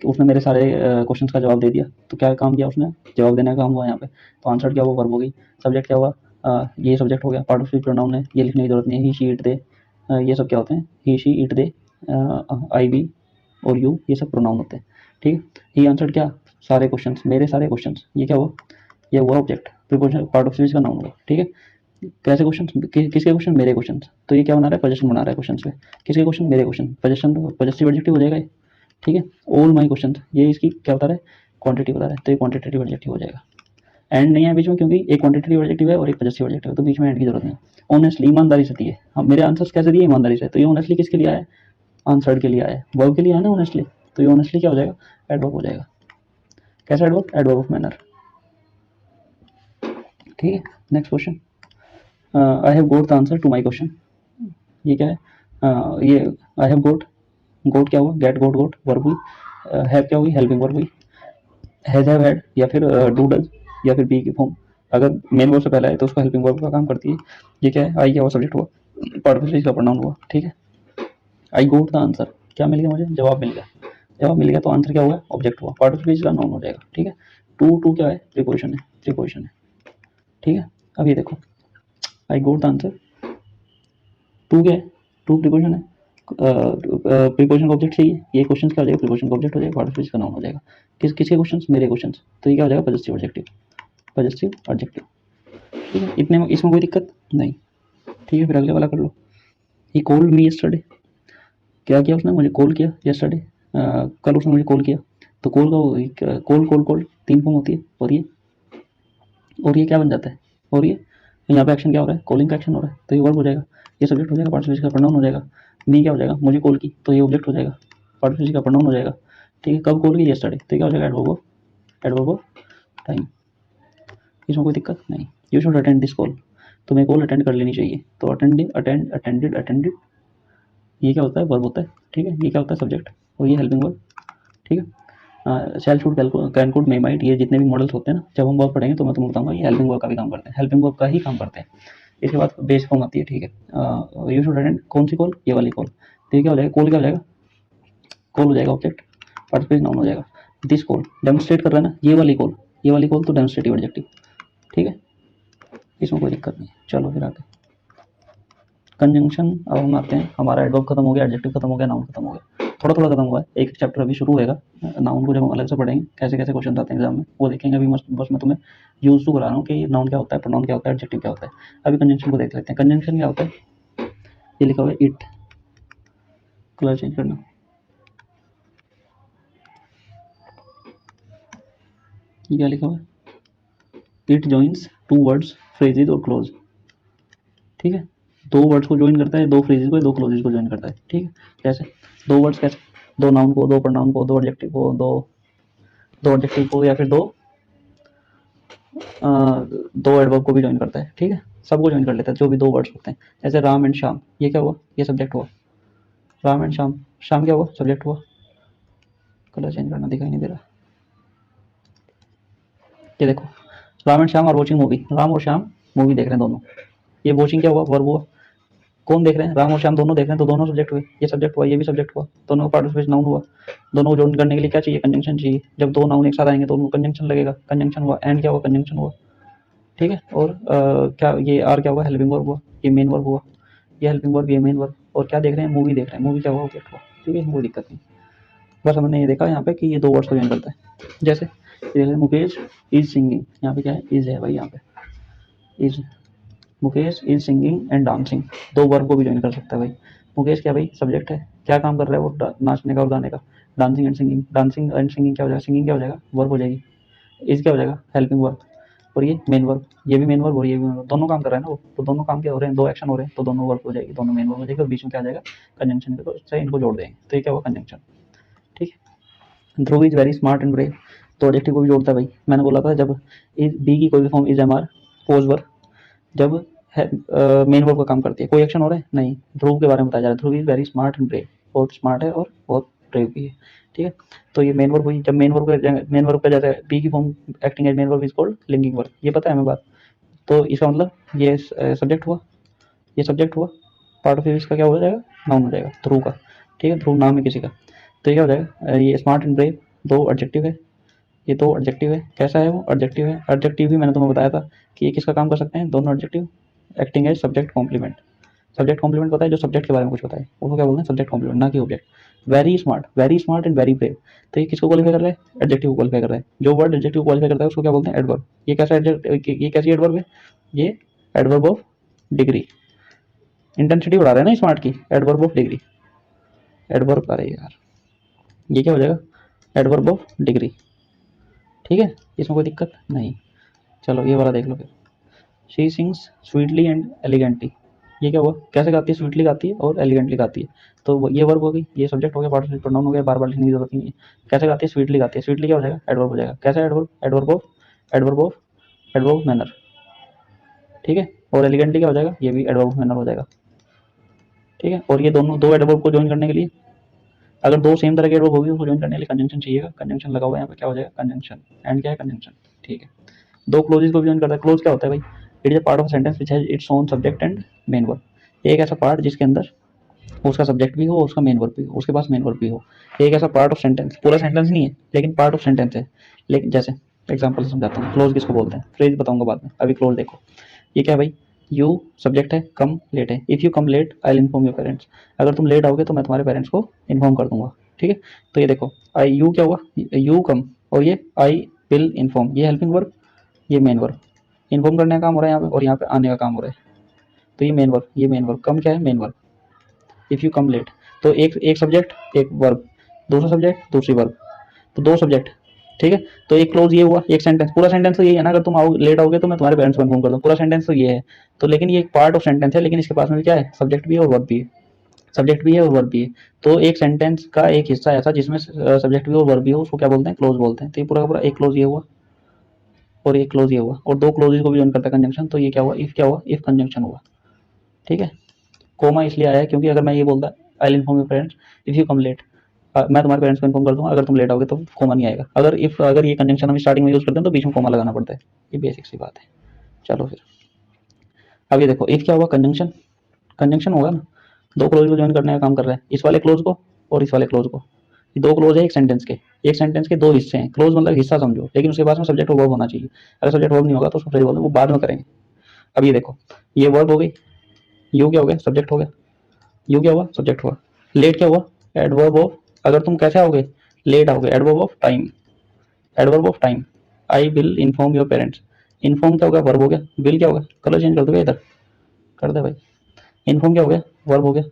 [SPEAKER 1] उसने मेरे सारे क्वेश्चंस का जवाब दे दिया, तो क्या काम किया उसने, जवाब देने का काम हुआ यहाँ पे, तो आंसर क्या हुआ, वर्ब हो गई, सब्जेक्ट क्या हुआ, ये सब्जेक्ट हो गया, पार्ट ऑफ स्पीच प्रोनाउन है, ये लिखने की जरूरत नहीं है, ही शी इट दे, ये सब क्या होते हैं, he she it they, I we और यू, ये सब प्रोनाउन होते हैं, ठीक है। ही आंसर्ड क्या, सारे क्वेश्चंस, मेरे सारे क्वेश्चंस, ये क्या हुआ, ये हुआ object, preposition part of speech का नाउन हुआ, ठीक है। कैसे क्वेश्चन, किसके क्वेश्चन, मेरे क्वेश्चन, तो ये क्या बना रहा है, पोजीशन बना रहा है क्वेश्चन पे, किसके क्वेश्चन, मेरे क्वेश्चन, पोजीशन पॉजिटिव एडजेक्टिव हो जाएगा ये, ठीक है। ऑल माय क्वेश्चन, ये इसकी क्या बता रहा है, क्वांटिटी बता रहा है, तो ये क्वांटिटेटिव एडजेक्टिव हो जाएगा। एंड नहीं है बीच में, क्योंकि एक क्वांटिटेटिव एडजेक्टिव है और एक पॉजिटिव एडजेक्टिव है, तो बीच में एंड की जरूरत नहीं। ऑनेस्टली, ईमानदारी से दिए, हाँ मेरे आंसर्स कैसे दिए, ईमानदारी से, तो ये ऑनेस्टली किसके लिए आया, आंसर्ड के लिए आया है, वर्ब के लिए आया ना ऑनेस्टली, तो ये ऑनेस्टली क्या हो जाएगा, एडवर्ब हो जाएगा। कैसा एडवर्ब, एडवर्ब ऑफ मैनर, ठीक है। Next question, I have got the answer to my question, ये क्या है, ये आई हैव गोट, गोट क्या हुआ, गेट गोट गोट वर्ब हुई, हैव क्या हुई, हेल्पिंग वर्ब हुई, हैज हैव हैड या फिर डू डज या फिर बी की फॉर्म, अगर मेन वर्ब से पहले आए तो उसका हेल्पिंग वर्ब का काम करती है। ये क्या है, आई क्या हुआ, सब्जेक्ट हुआ, पार्ट ऑफ स्पीच का प्रोनाउन हुआ, ठीक है। आई गोट द आंसर, क्या मिल गया मुझे, जवाब मिल गया, जवाब मिल गया, तो आंसर क्या हुआ, ऑब्जेक्ट हुआ, पार्ट ऑफ स्पीच का नाउन हो जाएगा, ठीक है। टू क्या है, प्रीपोजिशन है, प्रीपोजिशन है, ठीक है। अब ये देखो, आई गोट द आंसर, टू क्या है, टू प्रीपोजिशन है, प्रीपोजिशन का ऑब्जेक्ट चाहिए, ये क्वेश्चन क्या हो जाएगा, प्रीपोजिशन का ऑब्जेक्ट हो जाएगा, पार्ट ऑफ स्पीच का नाउन हो जाएगा, किसके क्वेश्चंस, मेरे क्वेश्चंस, तो ये क्या हो जाएगा, पॉजिटिव एडजेक्टिव, पॉजिटिव एडजेक्टिव, ठीक है। इतने में, इसमें कोई दिक्कत नहीं, ठीक है। फिर अगले वाला कर लो, ही कॉल्ड मी यस्टरडे, क्या किया उसने, मुझे कॉल किया यस्टरडे, कल उसने मुझे कॉल किया, तो कॉल का कॉल तीन फॉर्म होती है, और ये क्या बन जाता है, और ये यहाँ पे एक्शन क्या हो रहा है, कॉलिंग का एक्शन हो रहा है, तो ये वर्ब हो जाएगा, ये सब्जेक्ट हो जाएगा, पार्ट ऑफ स्पीच का प्रोनाउन हो जाएगा, मी क्या हो जाएगा, मुझे कॉल की, तो ये ऑब्जेक्ट हो जाएगा, पार्ट ऑफ स्पीच का प्रोनाउन हो जाएगा, ठीक है। कब कॉल की, यस्टरडे, तो क्या हो जाएगा, एडवर्ब ऑफ टाइम, इसमें कोई दिक्कत नहीं। You should attend this call, तुम्हें कॉल अटेंड कर लेनी चाहिए। तो अटेंडेड ये क्या होता है, वर्ब होता है, ठीक है। ये क्या होता है, सब्जेक्ट, और ये हेल्पिंग वर्ब, ठीक है। Shall should can could may might, ये जितने भी मॉडल्स होते हैं ना, जब हम वर्ब पढ़ेंगे तो मैं तुम्हें बताऊंगा ये हेल्पिंग वर्ब का भी काम करते हैं, हेल्पिंग वर्ब का ही काम करते हैं। इसके बाद बेस फॉर्म आती है, ठीक है। यू शुड अटेंड कौन सी कॉल, ये वाली कॉल। तो ये क्या हो जाएगा, कॉल क्या हो जाएगा, कॉल हो जाएगा ऑब्जेक्ट, पार्टिसिपेट नाउन हो जाएगा। दिस कॉल डेमोन्स्ट्रेट कर रहा है ना, ये वाली कॉल तो डेमोन्स्ट्रेटिव एडजेक्टिव, ठीक है, इसमें कोई दिक्कत नहीं। चलो फिर आगे कंजंक्शन। अब हम आते हैं, हमारा एडवर्ब खत्म हो गया, एडजेक्टिव खत्म हो गया, नाउन खत्म हो गया, थोड़ा थोड़ा खत्म हुआ है। एक चैप्टर अभी शुरू होएगा नाउन को, जब हम अलग से पढ़ेंगे कैसे कैसे क्वेश्चन आते हैं एग्जाम में, वो देखेंगे। अभी बस मैं तुम्हें यूज टू करा रहा हूँ कि नाउन क्या होता है, प्रोनाउन क्या होता है, एडजेक्टिव क्या होता है। अभी कंजंक्शन को देख लेते हैं। कंजंक्शन क्या होता है, ये लिखा हुआ है इट, कलर चेंज करना, ये क्या लिखा हुआ है, it joins two words, phrases और क्लोज, ठीक है। दो वर्ड्स को ज्वाइन करता है, दो फ्रेजेज को, दो क्लोजेज को ज्वाइन करता है, ठीक है। जैसे दो वर्ड्स कैसे, दो नाउन को, दो प्रोनाउन को, दो एडजेक्टिव को, दो एडजेक्टिव को, या फिर दो एडवर्ब को भी ज्वाइन करता है, ठीक है। सबको ज्वाइन कर लेता है जो भी दो वर्ड्स होते हैं। जैसे राम एंड श्याम, ये क्या हुआ, ये सब्जेक्ट हुआ। राम एंड श्याम, श्याम क्या हुआ, सब्जेक्ट हुआ। कलर चेंज करना, दिखाई नहीं दे रहा, ये देखो, Ram and Shyam are watching movie, Ram और श्याम मूवी देख रहे हैं दोनों। ये वॉचिंग क्या हुआ, वर्ब हुआ। कौन देख रहे हैं, राम और श्याम दोनों देख रहे हैं, तो दोनों सब्जेक्ट हुए। ये सब्जेक्ट हुआ, ये भी सब्जेक्ट हुआ, दोनों का पार्टिसिपेशन नाउन हुआ। दोनों को ज्वाइन करने के लिए क्या चाहिए, कंजंक्शन चाहिए। जब दो नाउन एक साथ आएंगे तो उनको कंजंक्शन लगेगा, कंजंक्शन हुआ। एंड क्या हुआ, कंजंक्शन हुआ, ठीक है। और क्या ये आर क्या हुआ, हेल्पिंग वर्ब हुआ, ये मेन वर्ब हुआ, ये हेल्पिंग वर्ब, ये मेन वर्ब। और क्या देख रहे हैं, मूवी देख रहे हैं, मूवी क्या हुआ, ऑब्जेक्ट हुआ, ठीक है। कोई दिक्कत नहीं, बस हमने ये देखा यहाँ पे कि ये दो वर्ड्स को ज्वाइन करता है। जैसे मुकेश इज सिंगिंग, यहाँ पे क्या है, इज है भाई, यहाँ पे is, Mukesh is singing and dancing, दो वर्ब को भी ज्वाइन कर सकता है भाई। मुकेश क्या भाई, सब्जेक्ट है, क्या काम कर रहा है वो, नाचने का और गाने का। Dancing and singing, dancing and singing क्या हो जाएगा, सिंगिंग क्या हो जाएगा, वर्ब हो जाएगी। इज क्या हो जाएगा, हेल्पिंग वर्ब, और ये मेन वर्ब, ये भी मेन वर्ब और ये भी मेन वर्ब, दोनों काम कर रहा है ना वो, तो दोनों काम क्या हो रहे हैं, दो एक्शन हो रहे हैं, तो दोनों वर्ब हो जाएगी, दोनों मेन वर्ब हो जाएगी, और बीच में क्या आ जाएगा, कंजंक्शन के, तो इससे इनको जोड़ देंगे, तो ये क्या हुआ, कंजंक्शन, ठीक है। Dhruv is very smart and brave, तो एडजेक्टिव को भी जोड़ता है भाई। मैंने बोला था जब बी की कोई भी फॉर्म इज एम आर पोज वर्ब, जब मेन वर्ब का काम करती है, कोई एक्शन हो रहा है नहीं। ध्रुव के बारे में बताया जा रहा है, Dhruv is very smart and brave, बहुत स्मार्ट है और बहुत ब्रेव भी है, ठीक है। तो ये मेन वर्ब हुई, जब मेन वर्ब का जाता है बी की form, acting as main verb is called linking verb, ये पता है हमें बात। तो इसका मतलब ये सब्जेक्ट हुआ, ये सब्जेक्ट हुआ, पार्ट ऑफ इसका क्या हो जाएगा, नाउन हो जाएगा, ध्रुव का, ठीक है। ध्रुव नाम है किसी का, तो ये क्या हो जाएगा, ये स्मार्ट एंड ब्रेव दो एडजेक्टिव है, ये दो एडजेक्टिव है। कैसा है वो, एडजेक्टिव है। एडजेक्टिव भी मैंने तुम्हें बताया था कि ये किसका काम कर सकते हैं, दोनों adjective, acting as subject complement. Subject complement पता है, जो सब्जेक्ट के बारे में कुछ बताए उसको क्या बोलते हैं, सब्जेक्ट कॉम्प्लीमेंट, ना कि object. Very smart and very brave, तो ये किसको क्वालिफाई कर रहा है, एडजेक्टिव को क्वालिफाई कर रहा है। जो वर्ड एडजेक्टिव क्वालिफाई करता है उसको क्या बोलते हैं, एडवर्ब। ये कैसा ये कैसी एडवर्ब है, ये एडवर्ब ऑफ डिग्री, इंटेंसिटी बढ़ा रहे हैं ना स्मार्ट की, एडवर्ब ऑफ डिग्री, एडवर्ब, अरे यार ये क्या हो जाएगा, एडवर्ब ऑफ डिग्री, ठीक है, इसमें कोई दिक्कत नहीं। चलो ये वाला देख लो फिर, she sings sweetly and elegantly, ये क्या हुआ, कैसे गाती है, स्वीटली गाती है और एलिगेंटली गाती है, तो ये वर्ब हो गई, ये सब्जेक्ट हो गया, पार्टिसिपल प्रोनाउन हो गया, बार बार लिखने की जरूरत नहीं है। कैसे गाती है, स्वीटली गाती है, स्वीटली क्या हो जाएगा, एडवर्ब हो जाएगा। कैसा एडवर्ब, एडवर्ब ऑफ मैनर, ठीक है। और एलिगेंटली क्या हो जाएगा, ये भी एडवर्ब ऑफ मैनर हो जाएगा, ठीक है। और ये दोनों दो एडवर्ब को ज्वाइन करने के लिए, अगर दो सेम तरह के एडवर्ब होगी उसको ज्वाइन करने के लिए कंजंक्शन चाहिएगा, कंजंक्शन लगा हुआ है यहाँ पे, क्या हो जाएगा, कंजंक्शन। एंड क्या है, कंजंक्शन, ठीक है। दो क्लोजेस को भी ज्वाइन करता है। क्लोज क्या होता है भाई, it is a part of sentence which has its own subject and main verb, एक ऐसा पार्ट जिसके अंदर उसका सब्जेक्ट भी हो, उसका मेन वर्ब भी हो, उसके पास मेन वर्ब भी हो। एक ऐसा पार्ट ऑफ सेंटेंस, पूरा सेंटेंस नहीं है लेकिन पार्ट ऑफ सेंटेंस है। लेकिन जैसे एग्जांपल से समझाता हूँ, क्लोज किसको बोलते हैं, फ्रेज बताऊंगा बाद में, अभी क्लोज देखो। ये क्या है भाई, यू सब्जेक्ट है, कम लेट है, if you come late I will inform your parents, अगर तुम लेट आओगे तो मैं तुम्हारे पेरेंट्स को इन्फॉर्म कर दूंगा, ठीक है। तो ये देखो, आई यू क्या हुआ, यू कम, और ये आई विल इन्फॉर्म, ये हेल्पिंग वर्ब, ये मेन वर्ब, इन्फॉर्म करने का काम हो रहा है यहाँ पे, और यहाँ पे आने का काम हो रहा है, तो ये मेन वर्ब, ये मेन वर्ब, कम क्या है, main verb, if you come late, तो एक एक सब्जेक्ट एक वर्ब, दूसरा सब्जेक्ट दूसरी वर्ब, तो दो सब्जेक्ट, ठीक है। तो एक क्लोज ये हुआ, एक सेंटेंस, पूरा सेंटेंस तो यही है ना, अगर तुम आओ लेट आओगे तो मैं तुम्हारे पेरेंट्स को इन्फॉर्म कर दूँ, पूरा सेंटेंस तो ये है। तो लेकिन ये एक पार्ट ऑफ सेंटेंस है, लेकिन इसके पास में क्या है, सब्जेक्ट भी है और वर्ब भी है, सब्जेक्ट भी है और वर्ब भी है। तो एक सेंटेंस का एक हिस्सा ऐसा जिसमें सब्जेक्ट भी और वर्ब भी हो, उसको क्या बोलते हैं, क्लोज बोलते हैं। तो ये पूरा का पूरा एक क्लोज ये हुआ, और ये क्लोज ये हुआ, और दो क्लोजेज को भी ज्वाइन करता है कंजंक्शन, तो ये क्या हुआ, इफ क्या हुआ, इफ कंजंक्शन हुआ। ठीक है, कोमा इसलिए आया है क्योंकि अगर मैं ये बोलता I inform your parents if you come late, मैं तुम्हारे पेरेंट्स को इन्फॉर्म कर दूंगा अगर तुम लेट आओगे तो कोमा नहीं आएगा। अगर ये कंजंक्शन हम स्टार्टिंग में यूज करते हैं तो बीच में कोमा लगाना पड़ता है, ये बेसिक सी बात है। चलो फिर अब ये देखो, इफ क्या हुआ, कंजंक्शन, कंजंक्शन होगा ना, दो क्लोज को ज्वाइन करने का काम कर रहा है, इस वाले क्लोज को और इस वाले क्लोज को। ये दो क्लोज है एक सेंटेंस के, एक सेंटेंस के दो हिस्से हैं, क्लोज मतलब हिस्सा समझो, लेकिन उसके बाद में सब्जेक्ट और वर्ब होना चाहिए। अगर सब्जेक्ट वर्ब नहीं होगा तो उसको फ्रेज बोलते हैं, वो बाद में करेंगे। अब ये देखो, ये वर्ब हो गई, यू क्या हो गया, सब्जेक्ट हो गया, यू क्या हुआ, सब्जेक्ट हुआ। लेट क्या हुआ, एडवर्ब ऑफ, अगर तुम कैसे आओगे, लेट आओगे, adverb of time, adverb of time, I will inform your parents, inform क्या हो गया, वर्ब हो गया, विल क्या हो गया, कलर चेंज कर दो इधर, कर दे भाई, इन्फॉर्म क्या हो गया, वर्ब हो गया,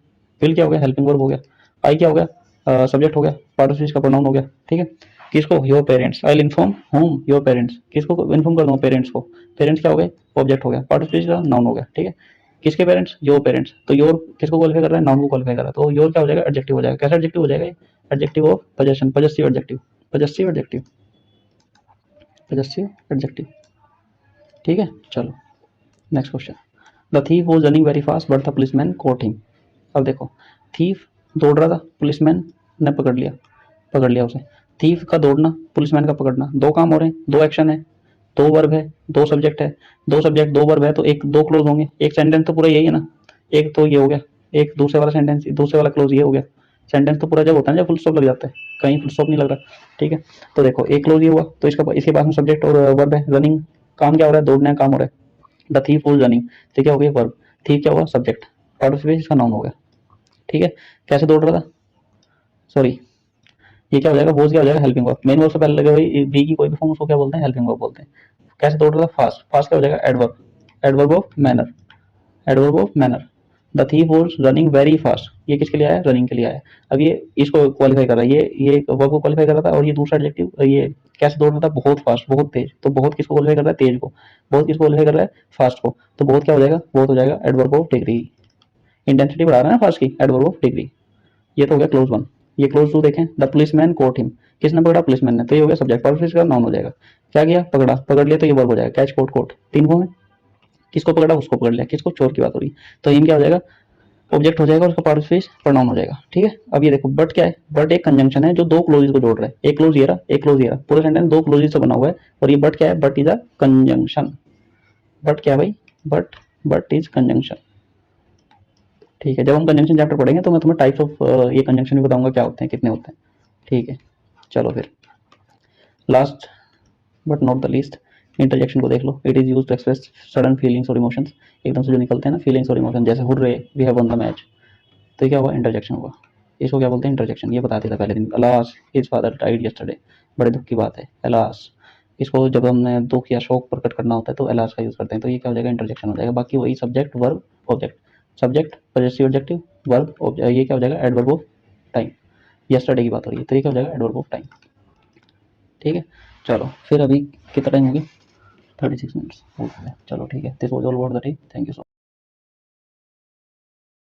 [SPEAKER 1] विल क्या हो गया, हेल्पिंग वर्ब हो गया, आई क्या हो गया, सब्जेक्ट हो गया, पार्ट ऑफ स्पीच का प्रोनाउन हो गया। ठीक है, किसको, your parents, I will inform home, your parents, किसको इन्फॉर्म कर दूँ, पेरेंट्स को, पेरेंट्स क्या हो गए, ऑब्जेक्ट हो गया, पार्ट ऑफ स्पीच का नाउन हो गया। ठीक है, किसके पेरेंट्स, योर पेरेंट्स, तो योर किसको क्वालिफाई कर रहा है, नाउन को क्वालिफाई कर रहा है, तो योर क्या हो जाएगा, एडजेक्टिव हो जाएगा। कैसा एडजेक्टिव हो जाएगा, adjective of possession, possessive adjective, possessive adjective, possessive adjective. ठीक है, चलो next question, the thief was running very fast but the policeman cot him. अब देखो, थीफ दौड़ रहा था, पुलिसमैन ने पकड़ लिया उसे। थीफ का दौड़ना, पुलिसमैन का पकड़ना, दो काम हो रहे हैं, दो एक्शन है, दो वर्ब है, दो सब्जेक्ट है, दो सब्जेक्ट दो वर्ब है, तो एक दो क्लोज होंगे, एक सेंटेंस तो पूरा यही है ना, एक तो ये हो गया, एक दूसरे वाला सेंटेंस, दूसरे वाला क्लोज ये हो गया। सेंटेंस तो पूरा जब होता है ना जब फुल स्टॉप लग जाता है, कहीं फुल स्टॉप नहीं लग रहा। ठीक है, तो देखो एक क्लोज ये हुआ, तो इसके बाद में सब्जेक्ट और वर्ब है, रनिंग, काम क्या हो रहा है, दौड़ने का काम हो रहा है, द थीफ वाज रनिंग, तो क्या हो गया, वर्ब, थीफ क्या हुआ, सब्जेक्ट, पार्ट ऑफ स्पीच इसका नाउन हो गया। ठीक है, कैसे दौड़ रहा था, सॉरी, ये क्या हो जाएगा, वोज क्या हो जाएगा, हेल्पिंग वर्ब, मेन वर्ब से पहले लगे हुई बी की कोई भी फॉर्म उसको क्या बोलते हैं, हेल्पिंग वर्ब बोलते हैं। कैसे दौड़ रहा था, फास्ट, फास्ट क्या हो जाएगा, adverb, adverb of manner, adverb of manner. The thief was running very fast, ये किसके लिए आया, रनिंग के लिए आया। अब ये इसको क्वालिफाई कर रहा है, ये वर्ब को क्वालिफाई कर रहा था, और ये दूसरा एडजेक्टिव, ये कैसे दौड़ रहा था, बहुत फास्ट, बहुत तेज, तो बहुत किसको क्वालिफाई कर रहा है, तेज को, बहुत किसको क्वालिफाई कर रहा है, फास्ट को, तो बहुत क्या हो जाएगा, बहुत हो जाएगा एडवर्ब ऑफ डिग्री, इंटेंसिटी बढ़ा रहा है ना फास्ट की, एडवर्ब ऑफ डिग्री। ये तो हो गया क्लोज वन। ये क्लोज टू देखें, द पुलिसमैन कोट हिम, किसने पकड़ा, पुलिसमैन ने, तो ये हो गया सब्जेक्ट, और फिर इसका नाउन हो जाएगा। क्या किया, पकड़ा, पकड़ लिया, तो ये वर्ब हो जाएगा, कैच कोट कोट, तीन फॉर्म है, किसको पकड़ा, उसको पकड़ लिया, किसको, चोर की बात हो रही, तो हिम क्या हो जाएगा, ऑब्जेक्ट हो जाएगा, और उसका पार्ट ऑफ स्पीच प्रोनाउन हो जाएगा। ठीक है, अब ये देखो, बट क्या है, बट एक कंजंक्शन है जो दो क्लोजेस को जोड़ रहा है, एक क्लोज ये रहा, एक क्लोज ये रहा, पूरा सेंटेंस दो क्लोजेस से बना हुआ है, और ये बट क्या है, but is a conjunction, but क्या है भाई, बट इज कंजंक्शन। ठीक है, जब हम कंजंक्शन चैप्टर पढ़ेंगे तो मैं तुम्हें टाइप्स ऑफ ये कंजंक्शन भी बताऊंगा, क्या होते हैं, कितने होते हैं। ठीक है, चलो फिर last but not the least, interjection को देख लो। It is use to express sudden feelings और इमोशंस, एकदम से जो निकलते हैं ना फीलिंग्स और इमोशन, जैसे hurray we have won the match, तो ये क्या हुआ, इंटरजेक्शन हुआ। इसको क्या बोलते हैं, इंटरजेक्शन, ये बताते थे पहले दिन, alas his father died yesterday, बड़े दुख की बात है, अलास, इसको जब हमने दुख या शोक प्रकट करना होता है तो अलास का यूज करते हैं, तो ये क्या हो जाएगा, इंटरजेक्शन हो जाएगा। बाकी वही subject verb object, subject possessive adjective, verb ये क्या हो जाएगा, एडवर्ब ऑफ टाइम, यस्टरडे की बात हो रही है तो ये क्या हो जाएगा, एडवर्ब ऑफ टाइम। ठीक है, चलो फिर अभी कितना टाइम हो गया, 36 मिनट्स हो गया, चलो ठीक है, this was all about the day, thank you so